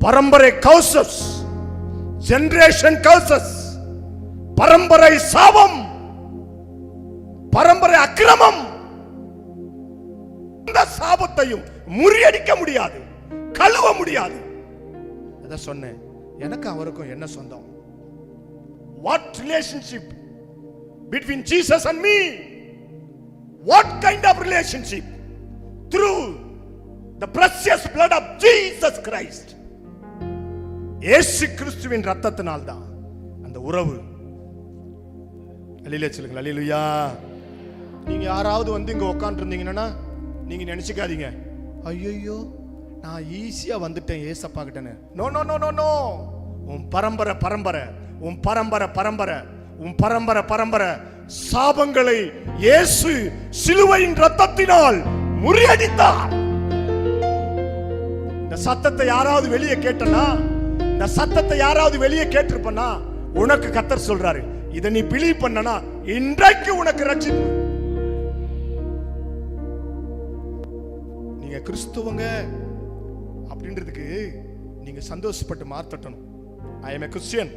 பரம்பரை கௌசஸ், ஜெனரேஷன் கௌசஸ், பரம்பரை சாபம், பரம்பரை அக்கிரமம். இந்த சாபத்தையும் முறியடிக்க முடியாது, கழுவ முடியாது. அத சொன்னேன். எனக்கு அவருக்கும் என்ன சொந்தம்? What relationship between Jesus and me? What kind of relationship? Through the precious blood of Jesus Christ. இயேசு கிறிஸ்துவின் இரத்தத்தினால் தான் அந்த உறவு. அல்லேலூயா சொல்லுங்க. அல்லேலூயா. நீங்க யாராவது வந்து இங்க உட்கார்ந்து இருந்தீங்கன்னா நீங்க நினைச்சுக்காதீங்க, ஐயோ நான் ஈஸியா வந்துட்டேன் ஏசப்பா கிட்டன்னு. No no no no no. உன் பரம்பரை பரம்பரை, உன் பரம்பரை பரம்பரை, உன் பரம்பரை பரம்பரை சாபங்களை இயேசு சிலுவையின் இரத்தத்தினால் முறியடித்தார். இந்த சத்தத்தை யாராவது வெளியே கேட்டனா, இந்த சத்தத்தை யாராவது வெளியே கேட்டிருப்பனா, உனக்கு கர்த்தர் சொல்றாரு, இதை நீ பிலீவ் பண்ணனா இன்றைக்கு உனக்கு ரட்சிப்பு. நீங்க கிறிஸ்துவங்க அப்படின்றதுக்கு நீங்க சந்தோஷப்பட்டு மாத்தட்டணும். I am a Christian.